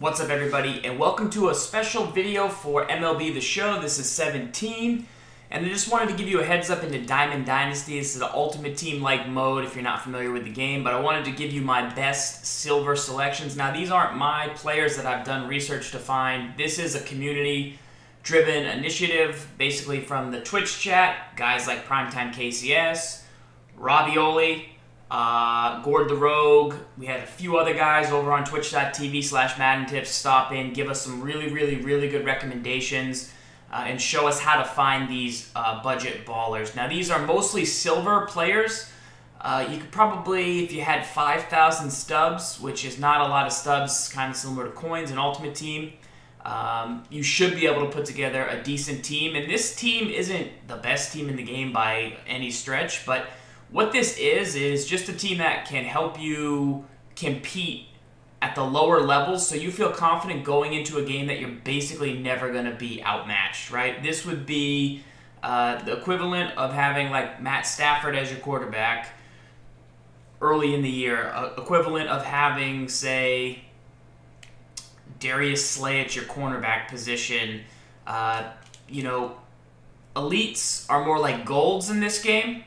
What's up, everybody, and welcome to a special video for MLB The Show. This is 17, and I just wanted to give you a heads up into Diamond Dynasty. This is an ultimate team-like mode if you're not familiar with the game, but I wanted to give you my best silver selections. Now, these aren't my players that I've done research to find. This is a community-driven initiative, basically from the Twitch chat, guys like PrimetimeKCS, Robioli, GordTheRogue. We had a few other guys over on twitch.tv/MaddenTips stop in, give us some really good recommendations, and show us how to find these budget ballers. Now, these are mostly silver players. You could probably, if you had 5,000 stubs, which is not a lot of stubs, kind of similar to coins and Ultimate Team, you should be able to put together a decent team. And this team isn't the best team in the game by any stretch, but what this is just a team that can help you compete at the lower levels, so you feel confident going into a game that you're basically never going to be outmatched, right? This would be the equivalent of having like Matt Stafford as your quarterback early in the year, equivalent of having, say, Darius Slay at your cornerback position. You know, elites are more like golds in this game.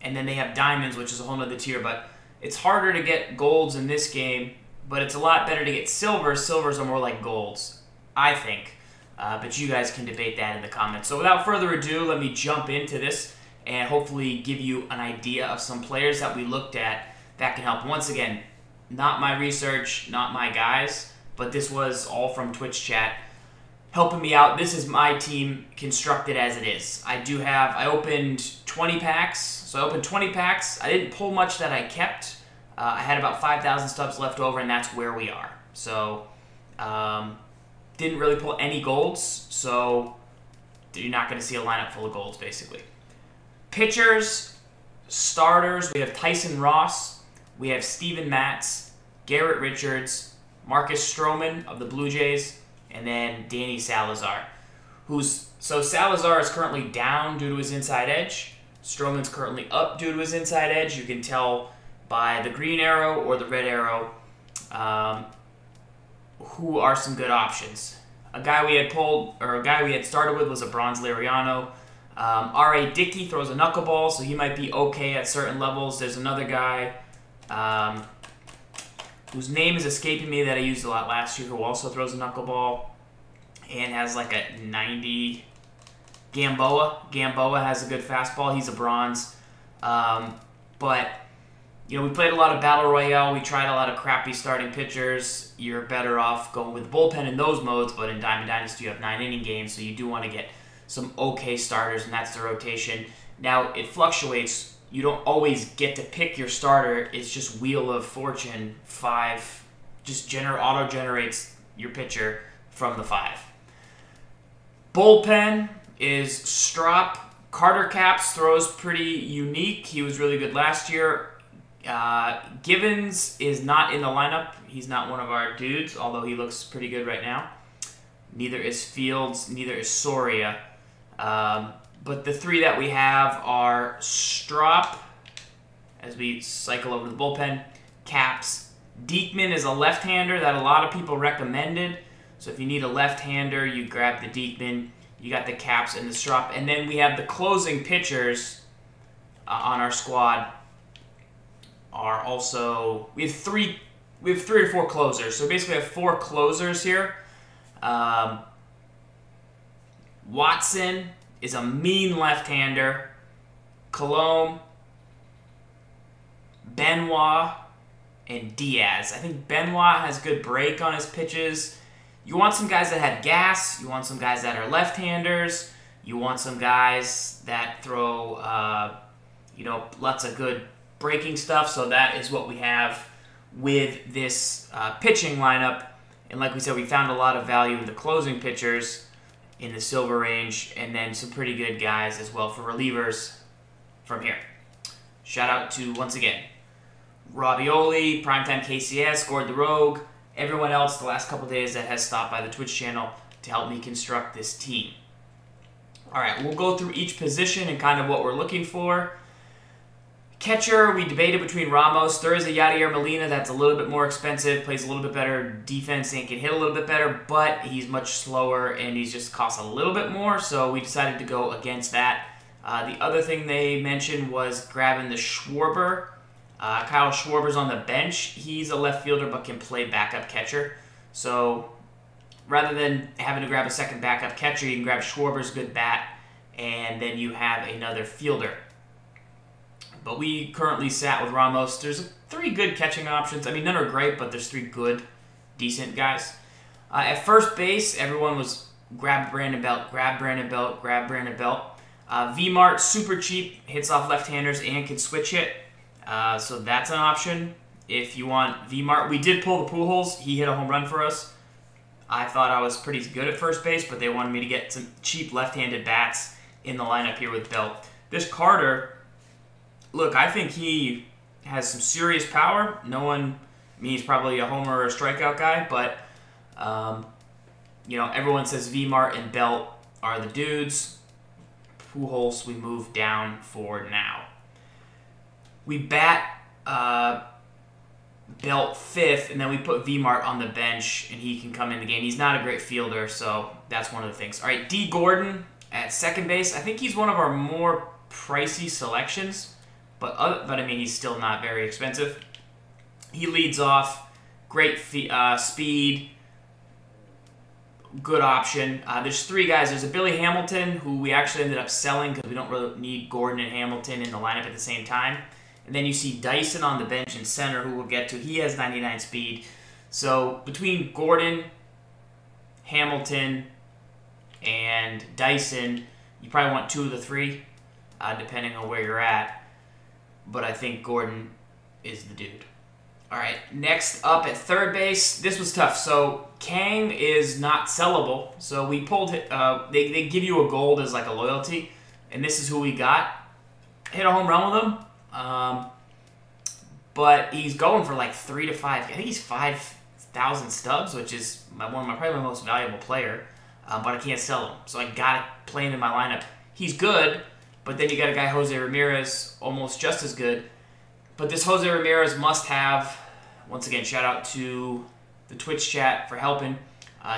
And then they have diamonds, which is a whole nother tier. But it's harder to get golds in this game, but it's a lot better to get silvers. Silvers are more like golds, I think. But you guys can debate that in the comments. So without further ado, let me jump into this and hopefully give you an idea of some players that we looked at that can help. Once again, not my research, not my guys, but this was all from Twitch chat helping me out. This is my team constructed as it is. I opened 20 packs. So I opened 20 packs. I didn't pull much that I kept. I had about 5,000 stubs left over, and that's where we are. So didn't really pull any golds. So you're not going to see a lineup full of golds, basically. Pitchers, starters, we have Tyson Ross. We have Steven Matz, Garrett Richards, Marcus Stroman of the Blue Jays, and then Danny Salazar, so Salazar is currently down due to his inside edge. Stroman's currently up due to his inside edge. You can tell by the green arrow or the red arrow who are some good options. A guy we had started with was a Bronze Liriano. R.A. Dickey throws a knuckleball, so he might be okay at certain levels. There's another guy whose name is escaping me that I used a lot last year, who also throws a knuckleball and has like a 90. Gamboa has a good fastball. He's a bronze. But, you know, we played a lot of Battle Royale. We tried a lot of crappy starting pitchers. You're better off going with the bullpen in those modes, but in Diamond Dynasty you have 9-inning games, so you do want to get some okay starters, and that's the rotation. Now, it fluctuates. You don't always get to pick your starter. It's just Wheel of Fortune 5. Just auto-generates your pitcher from the 5. Bullpen is Strop. Carter Capps throws pretty unique. He was really good last year. Givens is not in the lineup. He's not one of our dudes, although he looks pretty good right now. Neither is Fields. Neither is Soria. But the three that we have are Strop, as we cycle over to the bullpen, Capps. Diekman is a left-hander that a lot of people recommended. So if you need a left-hander, you grab the Diekman. You got the Capps and the Strop. And then we have the closing pitchers on our squad are also... We have three or four closers. So basically we have 4 closers here. Watson is a mean left-hander. Colomb, Benoit, and Diaz. I think Benoit has good break on his pitches. You want some guys that have gas. You want some guys that are left-handers. You want some guys that throw, you know, lots of good breaking stuff. So that is what we have with this pitching lineup. And like we said, we found a lot of value in the closing pitchers in the silver range, and then some pretty good guys as well for relievers from here. Shout out to, once again, Robioli, PrimetimeKCS, GordTheRogue, everyone else the last couple days that has stopped by the Twitch channel to help me construct this team. All right, we'll go through each position and kind of what we're looking for. Catcher, we debated between Ramos. There is a Yadier Molina that's a little bit more expensive, plays a little bit better defense and can hit a little bit better, but he's much slower and he's just costs a little bit more, so we decided to go against that. The other thing they mentioned was grabbing the Schwarber. Kyle Schwarber's on the bench. He's a left fielder but can play backup catcher. So rather than having to grab a second backup catcher, you can grab Schwarber's good bat, and then you have another fielder. But we currently sat with Ramos. There's 3 good catching options. I mean, none are great, but there's 3 good, decent guys. At first base, everyone was grab Brandon Belt, grab Brandon Belt, grab Brandon Belt. V-Mart, super cheap, hits off left-handers and can switch hit. So that's an option if you want V-Mart. We did pull the Pujols. He hit a home run for us. I thought I was pretty good at first base, but they wanted me to get some cheap left-handed bats in the lineup here with Belt. This Carter, look, I think he has some serious power. No one, I mean, he's probably a homer or a strikeout guy, but, you know, everyone says V-Mart and Belt are the dudes. Pujols we move down for now. We bat Belt 5th, and then we put V-Mart on the bench, and he can come in the game. He's not a great fielder, so that's one of the things. All right, D. Gordon at second base. I think he's one of our more pricey selections, but I mean, he's still not very expensive. He leads off, great speed, good option. There's 3 guys. There's a Billy Hamilton, who we actually ended up selling because we don't really need Gordon and Hamilton in the lineup at the same time. And then you see Dyson on the bench in center, who we'll get to. He has 99 speed. So between Gordon, Hamilton, and Dyson, you probably want 2 of the 3, depending on where you're at. But I think Gordon is the dude. All right, next up at third base, this was tough. So Kang is not sellable. So we pulled, they give you a gold as like a loyalty, and this is who we got. Hit a home run with him. But he's going for like 3 to 5. I think he's 5,000 stubs, which is probably my most valuable player. But I can't sell him, so I got to play him in my lineup. He's good, but then you got a guy, Jose Ramirez, almost just as good. But this Jose Ramirez must have. Once again, shout out to the Twitch chat for helping.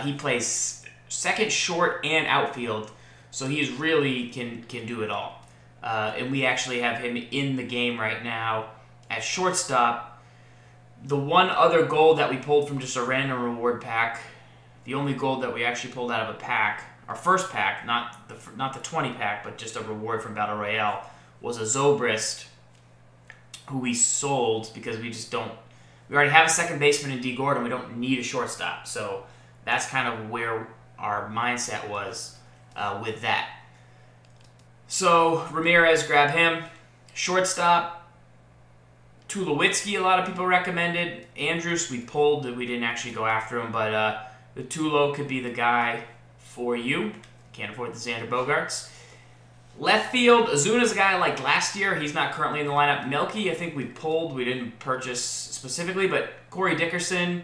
He plays second, short, and outfield, so he really can do it all. And we actually have him in the game right now at shortstop. The one other gold that we pulled from just a random reward pack, the only gold that we actually pulled out of a pack, our first pack, not the 20 pack, but just a reward from Battle Royale, was a Zobrist, who we sold because we just don't. We already have a second baseman in D. Gordon. We don't need a shortstop, so that's kind of where our mindset was with that. So Ramirez, grab him. Shortstop, Tulowitzki, a lot of people recommended. Andrus, we pulled. We didn't actually go after him, but the Tulo could be the guy for you. Can't afford the Xander Bogaerts. Left field, Azuna's a guy I liked last year. He's not currently in the lineup. Melky, I think we pulled. We didn't purchase specifically, but Corey Dickerson,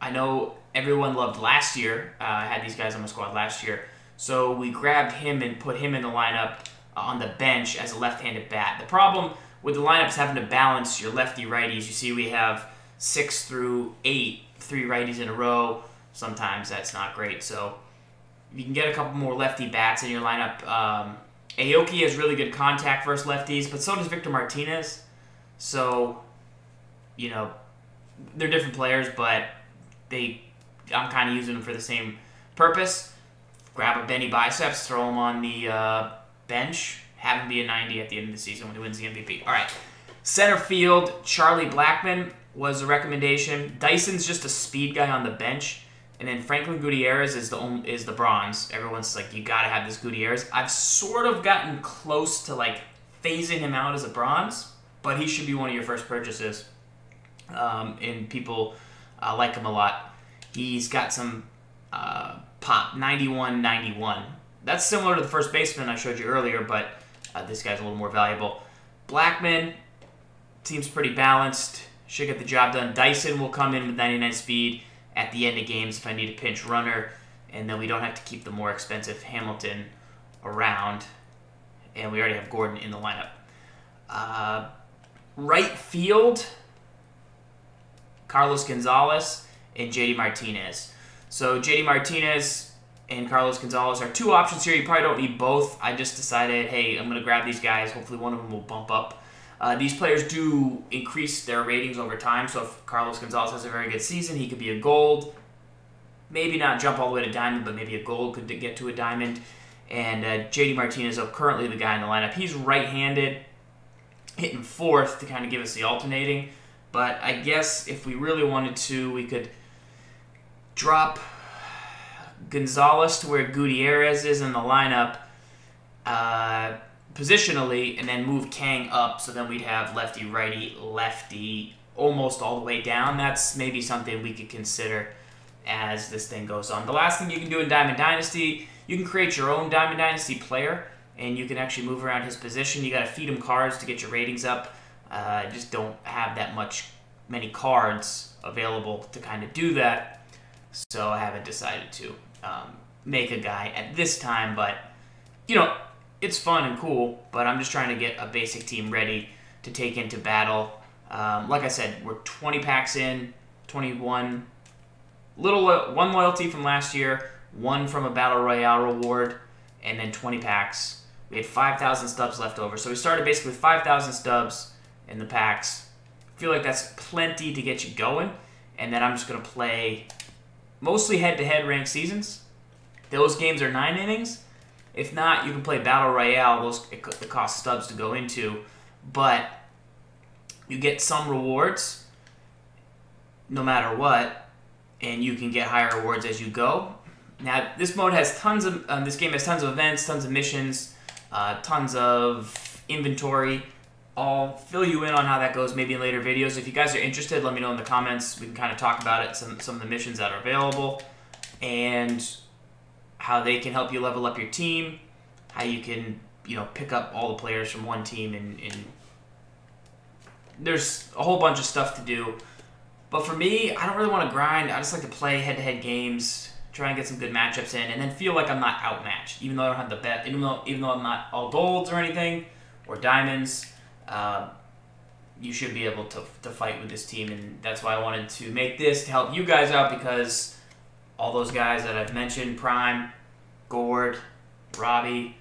I know everyone loved last year. I had these guys on my squad last year. So we grabbed him and put him in the lineup on the bench as a left-handed bat. The problem with the lineup is having to balance your lefty-righties. You see we have 6 through 8, 3 righties in a row. Sometimes that's not great. So you can get a couple more lefty bats in your lineup. Aoki has really good contact versus lefties, but so does Victor Martinez. So, you know, they're different players, but I'm kind of using them for the same purpose. Grab a Benny Biceps, throw him on the bench, have him be a 90 at the end of the season when he wins the MVP. All right, center field, Charlie Blackmon was a recommendation. Dyson's just a speed guy on the bench. And then Franklin Gutierrez is the bronze. Everyone's like, you gotta have this Gutierrez. I've sort of gotten close to like phasing him out as a bronze, but he should be one of your first purchases. And people like him a lot. He's got some pop, 91-91. That's similar to the first baseman I showed you earlier, but this guy's a little more valuable. Blackmon seems pretty balanced. Should get the job done. Dyson will come in with 99 speed at the end of games if I need a pinch runner, and then we don't have to keep the more expensive Hamilton around, and we already have Gordon in the lineup. Right field, Carlos Gonzalez and JD Martinez. So JD Martinez and Carlos Gonzalez are two options here. You probably don't need both. I just decided, hey, I'm going to grab these guys. Hopefully one of them will bump up. These players do increase their ratings over time. So if Carlos Gonzalez has a very good season, he could be a gold. Maybe not jump all the way to diamond, but maybe a gold could get to a diamond. And JD Martinez is currently the guy in the lineup. He's right-handed, hitting fourth to kind of give us the alternating. But I guess if we really wanted to, we could drop Gonzalez to where Gutierrez is in the lineup positionally, and then move Kang up, so then we'd have lefty, righty, lefty, almost all the way down. That's maybe something we could consider as this thing goes on. The last thing you can do in Diamond Dynasty, you can create your own Diamond Dynasty player, and you can actually move around his position. You got to feed him cards to get your ratings up. Just don't have that many cards available to kind of do that, so I haven't decided to make a guy at this time. But you know, it's fun and cool, but I'm just trying to get a basic team ready to take into battle. Like I said, we're 20 packs in, 21. One loyalty from last year, one from a Battle Royale reward, and then 20 packs. We had 5,000 stubs left over. So we started basically with 5,000 stubs in the packs. I feel like that's plenty to get you going. And then I'm just going to play mostly head-to-head ranked seasons. Those games are 9 innings. If not, you can play Battle Royale. It costs stubs to go into. But you get some rewards no matter what, and you can get higher rewards as you go. Now, this mode has tons of this game has tons of events, tons of missions, tons of inventory. I'll fill you in on how that goes maybe in later videos. If you guys are interested, let me know in the comments. We can kind of talk about it, some of the missions that are available, and how they can help you level up your team, how you can, you know, pick up all the players from one team, and there's a whole bunch of stuff to do. But for me, I don't really want to grind. I just like to play head-to-head games, try and get some good matchups in, and then feel like I'm not outmatched, even though I don't have the bet, even though I'm not all golds or anything, or diamonds. You should be able to fight with this team, and that's why I wanted to make this to help you guys out, because all those guys that I've mentioned, Prime, Gord, Robbie,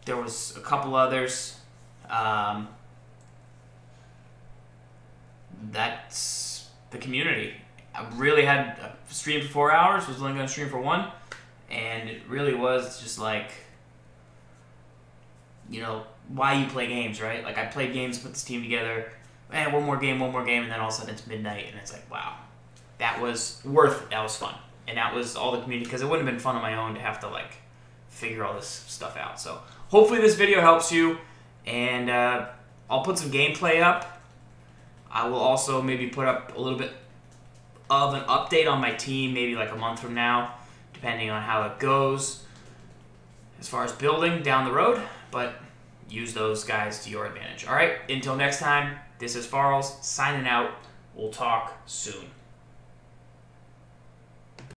there was a couple others. That's the community. I really had a stream for 4 hours, was only going to stream for 1, and it really was just like, you know, why you play games, right? Like, I played games, put this team together, and one more game, and then all of a sudden it's midnight, and it's like, wow, that was worth it. That was fun. And that was all the community, because it wouldn't have been fun on my own to have to, like, figure all this stuff out. So hopefully this video helps you, and I'll put some gameplay up. I will also maybe put up a little bit of an update on my team, maybe like a month from now, depending on how it goes as far as building down the road, but use those guys to your advantage. All right, until next time, this is Farles signing out. We'll talk soon.